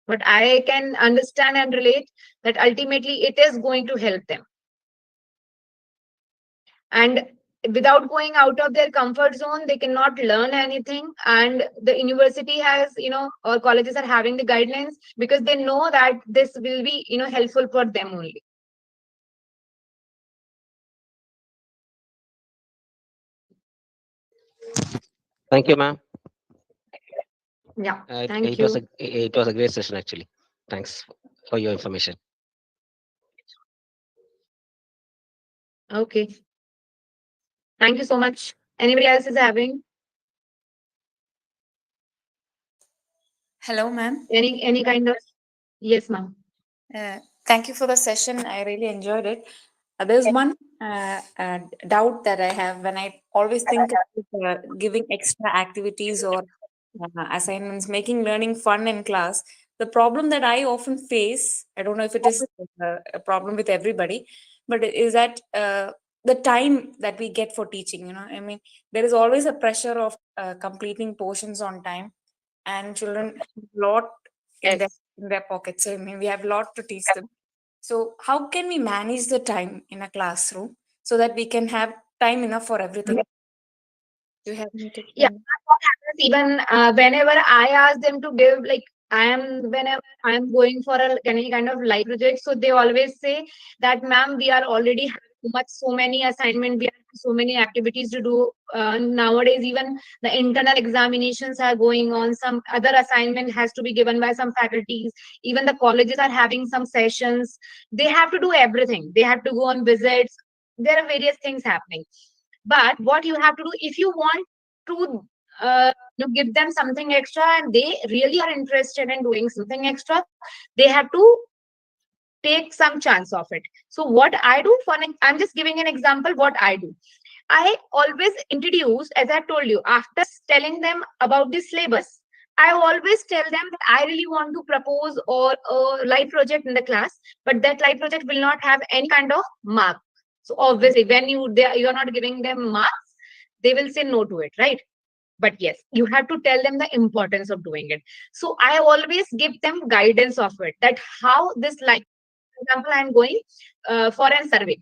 But I can understand and relate that ultimately it is going to help them. And without going out of their comfort zone, they cannot learn anything. And the university has, or colleges are having the guidelines, because they know that this will be, helpful for them only. Thank you, ma'am. Yeah, Uh, it, thank it was you. a it was a great session actually. Thanks for your information. Okay, thank you so much. Anybody else is having Hello, ma'am. any kind of? Yes, ma'am. Thank you for the session. I really enjoyed it. There's one doubt that I have when I always think of giving extra activities or assignments, making learning fun in class. The problem that I often face, I don't know if it is a problem with everybody, but it is that the time that we get for teaching, I mean, there is always a pressure of completing portions on time, and children have a lot in their Yes. in their pockets. I mean, we have a lot to teach them. So, how can we manage the time in a classroom so that we can have time enough for everything? Do you have any tips Yeah, on that? what happens even whenever I ask them to give, like whenever I am going for any kind of live project, so they always say that, ma'am, we are already having so many assignment, we have so many activities to do. Nowadays, even the internal examinations are going on. Some other assignment has to be given by some faculties. Even the colleges are having some sessions. They have to do everything. They have to go on visits. There are various things happening. But what you have to do, if you want to give them something extra and they really are interested in doing something extra, they have to take some chance of it. So what I do, I'm just giving an example what I do. I always introduce, as I told you, after telling them about the syllabus, I always tell them that I really want to propose or a live project in the class, but that live project will not have any kind of mark. So obviously, when you are not giving them marks, they will say no to it, right? But yes, you have to tell them the importance of doing it. So I always give them guidance of it, that how this, like for example, I'm going for a survey.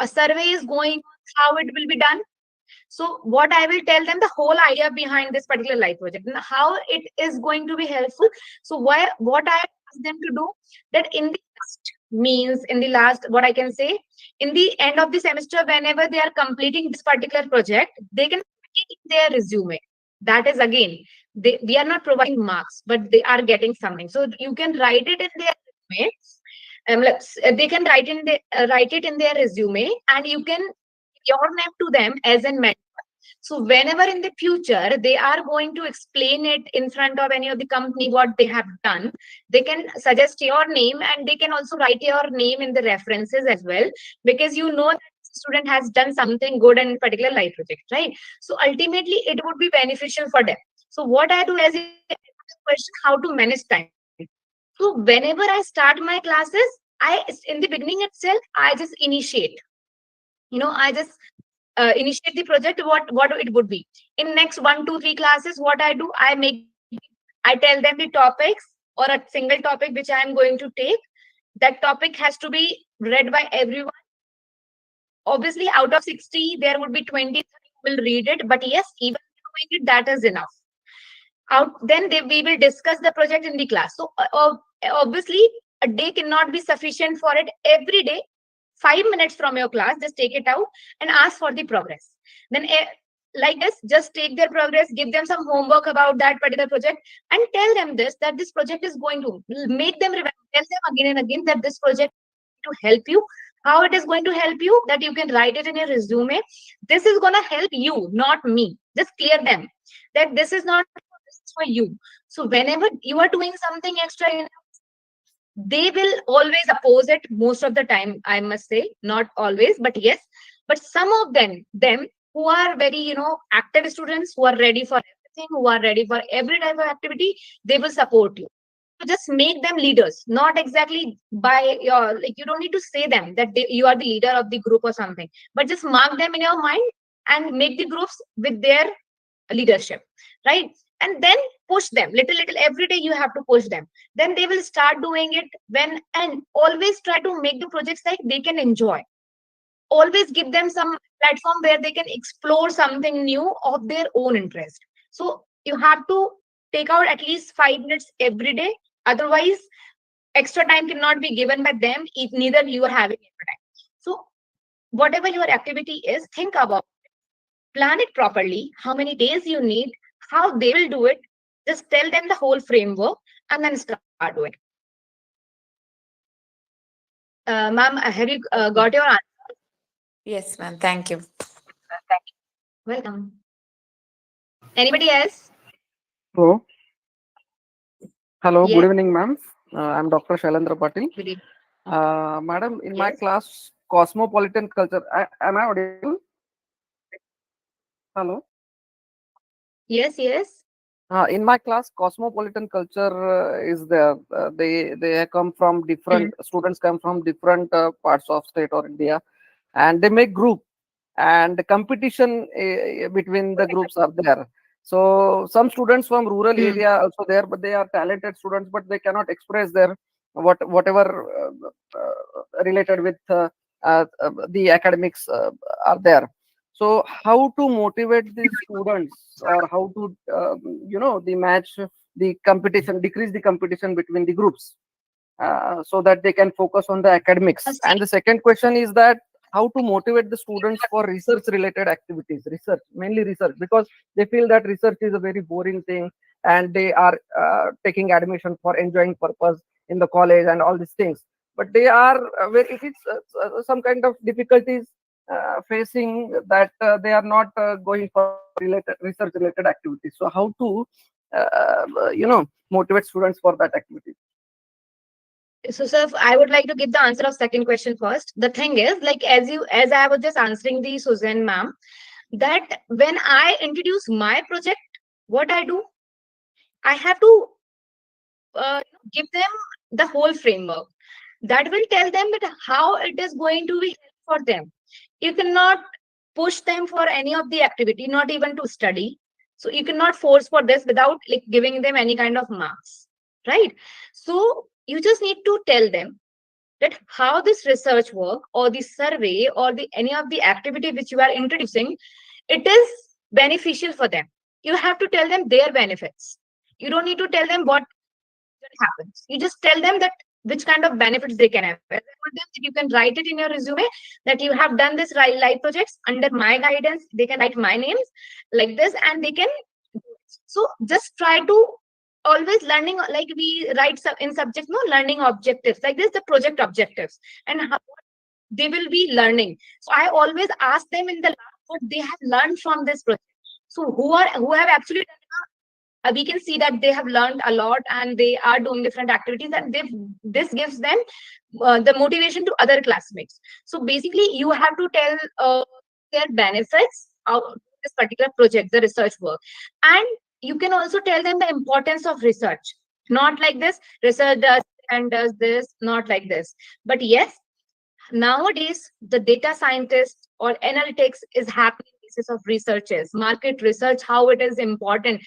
A survey is going, how it will be done. So what I will tell them, the whole idea behind this particular life project and how it is going to be helpful. So what I ask them to do, that in the last, means in the last, what I can say, in the end of the semester, whenever they are completing this particular project, they can put it in their resume. That is again, we are not providing marks, but they are getting something. So you can write it in their resume. They can write it in their resume, and you can your name to them as a mentor. So whenever in the future they are going to explain it in front of any of the company what they have done, they can suggest your name, and they can also write your name in the references as well, because you know that the student has done something good in particular life project, right? So ultimately it would be beneficial for them. So what I do, as a question, how to manage time. So whenever I start my classes, in the beginning itself, I just initiate. I just initiate the project, what it would be in next 1 2 3 classes. What I do, I tell them the topics, or a single topic which I am going to take. That topic has to be read by everyone. Obviously, out of 60 there would be 20 who will read it, but yes, even doing it, that is enough. We will discuss the project in the class. So obviously, a day cannot be sufficient for it. Every day, 5 minutes from your class, just take it out and ask for the progress. Then like this, just take their progress, give them some homework about that particular project, and tell them this, that this project is going to make them remember. Tell them again and again that this project is going to help you How it is going to help you? That you can write it in your resume. This is going to help you, not me. Just clear them that this is not, this is for you. So whenever you are doing something extra, they will always oppose it most of the time, I must say, not always, but yes. But some of them who are very, active students, who are ready for everything, who are ready for every type of activity, they will support you. So just make them leaders, not exactly by your, like, you don't need to say them that you are the leader of the group or something, but just mark them in your mind and make the groups with their leadership, right? And then push them little every day. You have to push them, then they will start doing it. When, and always try to make the projects like they can enjoy. Always give them some platform where they can explore something new of their own interest. So you have to take out at least 5 minutes every day. Otherwise, extra time cannot be given by them if neither you are having extra time. So whatever your activity is, think about, plan it properly, how many days you need, how they will do it. Just tell them the whole framework and then start doing. Ma'am, have you got your answer? Yes, ma'am. Thank you. Welcome. Anybody else? Hello. Hello. Good Yes. evening, ma'am. I'm Dr. Shailendra Patil. Good evening. Madam, in my Yes. class, Cosmopolitan Culture. Am I audible? Hello. Yes. Yes. In my class, Cosmopolitan Culture is there. They come from Mm. different students come from different parts of state or India, and they make group, and the competition between the groups are there. So some students from rural Mm. area also there, but they are talented students, but they cannot express their whatever related with the academics are there. So how to motivate the students, or how to the match the competition, decrease the competition between the groups, so that they can focus on the academics. See, And the second question is that how to motivate the students for research related activities, research, mainly research, because they feel that research is a very boring thing, and they are taking admission for enjoying purpose in the college and all these things, but they are it is some kind of difficulties facing, that they are not going for related research related activities. So how to motivate students for that activity? so sir, I would like to give the answer of second question first. The thing is, like, as I was just answering the Suzanne ma'am, that when I introduce my project, what I do, I have to give them the whole framework that will tell them that how it is going to be for them. You cannot push them for any of the activity, not even to study. So you cannot force for this without like giving them any kind of marks, right? So you just need to tell them that how this research work or the survey or the any of the activity which you are introducing, it is beneficial for them. You have to tell them their benefits. You don't need to tell them what happens. You just tell them that which kind of benefits they can have. I told them that you can write it in your resume that you have done this live projects under my guidance. They can write my names like this, and they can. So just try to always learning, like we write in subject, no, learning objectives like this, the project objectives, and how they will be learning. So I always ask them in the lab what they have learned from this project. So who have actually we can see that they have learned a lot and they are doing different activities, and this gives them the motivation to other classmates. So basically you have to tell their benefits of this particular project, the research work. And you can also tell them the importance of research, not like this research does and does this, not like this. But yes, nowadays the data scientist or analytics is happening basis of researches, market research, how it is important,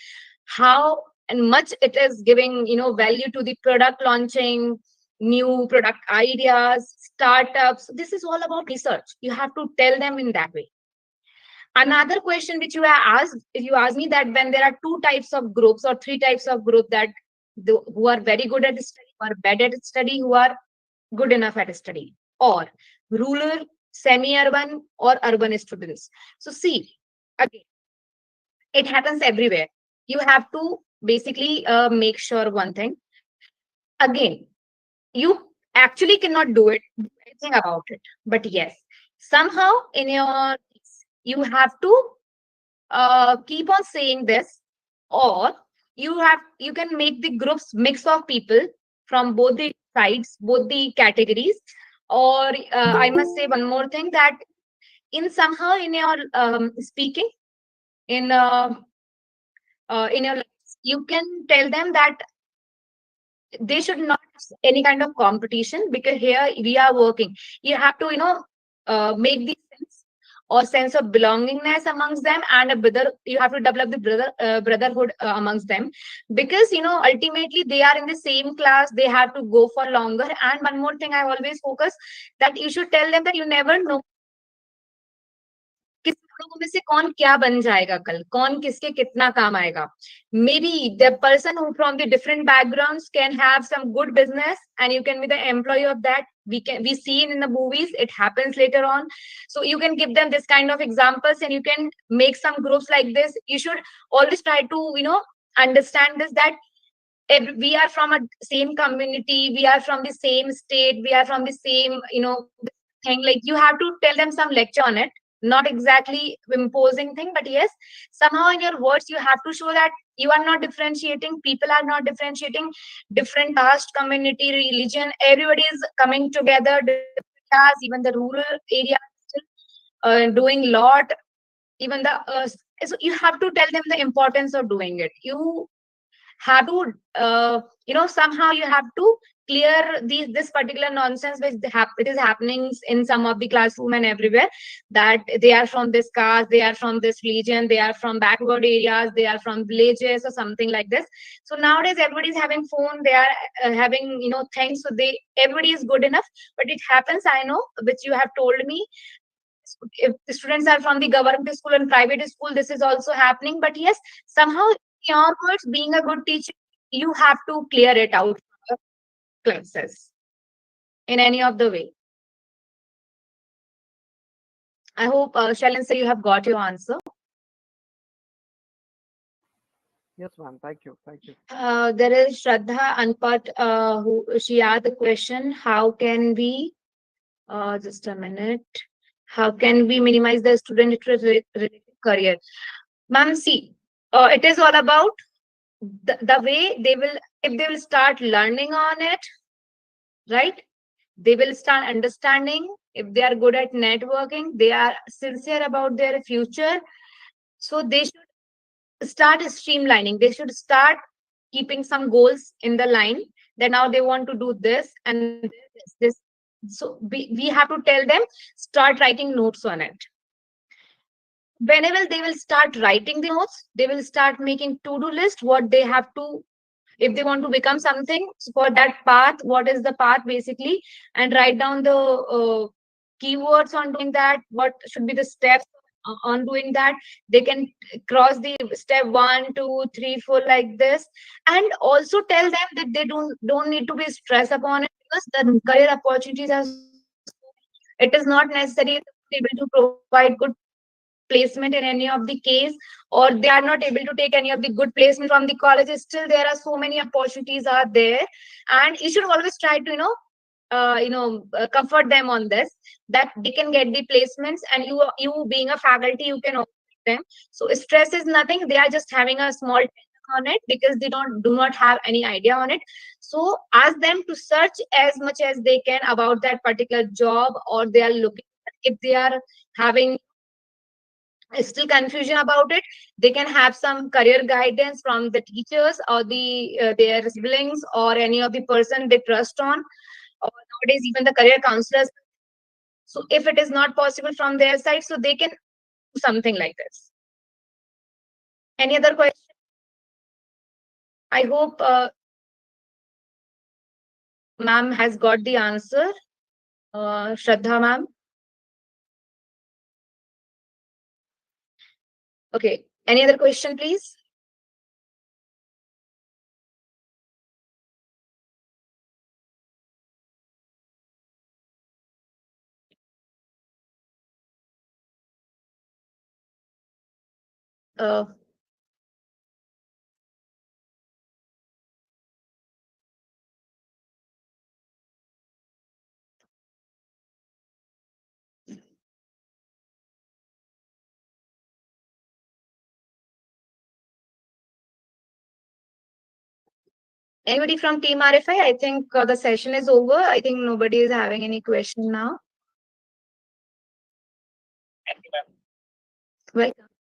how and much it is giving value to the product launching, new product ideas, startups. This is all about research. You have to tell them in that way. Another question which you have asked, if you ask me that when there are two types of groups or three types of group, that who are very good at study, who are bad at study, who are good enough at study, or rural, semi-urban, or urban students. So see, again, it happens everywhere. You have to basically make sure one thing. Again, you actually cannot do it anything about it. But yes, somehow in your you have to keep on saying this, or you can make the groups mix of people from both the sides, both the categories. Or I must say one more thing, that in somehow in your speaking, in in your you can tell them that they should not have any kind of competition, because here we are working. You have to, make the sense or sense of belongingness amongst them, and a brother, you have to develop the brotherhood amongst them, because ultimately they are in the same class, they have to go for longer. And one more thing I always focus, that you should tell them that you never know किस लोगों में से कौन क्या बन जाएगा कल, कौन किसके कितना काम आएगा. Maybe the person who from the different backgrounds can have some good business, and you can be the employee of that. We see it in the movies, it happens later on. So you can give them this kind of examples, and you can make some groups like this. You should always try to understand this, that we are from a same community, we are from the same state, we are from the same thing. Like, you have to tell them some lecture on it, not exactly imposing thing, but yes, somehow in your words you have to show that you are not differentiating, people are not differentiating, different caste, community, religion, everybody is coming together, different areas, even the rural area still doing lot, even the so you have to tell them the importance of doing it. You have to somehow you have to clear this particular nonsense which it is happening in some of the classroom and everywhere, that they are from this caste, they are from this religion, they are from backward areas, they are from villages or something like this. So nowadays everybody is having phone, they are having things, so they everybody is good enough. But it happens, I know, which you have told me, if the students are from the government school and private school, this is also happening. But yes, somehow in your words, being a good teacher, you have to clear it out from the classes in any of the way. I hope Shailen sir, you have got your answer. Yes, ma'am. Thank you. Thank you. There is Shraddha Anpat, who she asked the question, how can we just a minute, how can we minimize the student related career? Ma'am, see, it is all about the way they will, if they will start learning on it, right? They will start understanding. If they are good at networking, they are sincere about their future. So they should start streamlining. They should start keeping some goals in the line, that now they want to do this and this. So we have to tell them, start writing notes on it. Whenever they will start writing the notes, they will start making to-do list, what they have to, if they want to become something, so for that path, what is the path basically, and write down the keywords on doing that, what should be the steps on doing that. They can cross the step 1, 2, 3, 4 like this. And also tell them that they don't need to be stressed upon it, because the career opportunities are so, it is not necessary able to provide good placement in any of the case, or they are not able to take any of the good placement from the colleges. Still there are so many opportunities are there, and you should always try to comfort them on this, that they can get the placements, and you being a faculty, you can offer them. So stress is nothing, they are just having a small tension on it, because they do not have any idea on it. So ask them to search as much as they can about that particular job, or they are looking, if they are having still confusion about it, they can have some career guidance from the teachers, or their siblings, or any of the person they trust on, or nowadays even the career counselors. So if it is not possible from their side, so they can do something like this. Any other question? I hope ma'am has got the answer. Shraddha ma'am. Okay, any other question please? uh, Anybody from Team RFI? I think the session is over. I think nobody is having any question now. Welcome.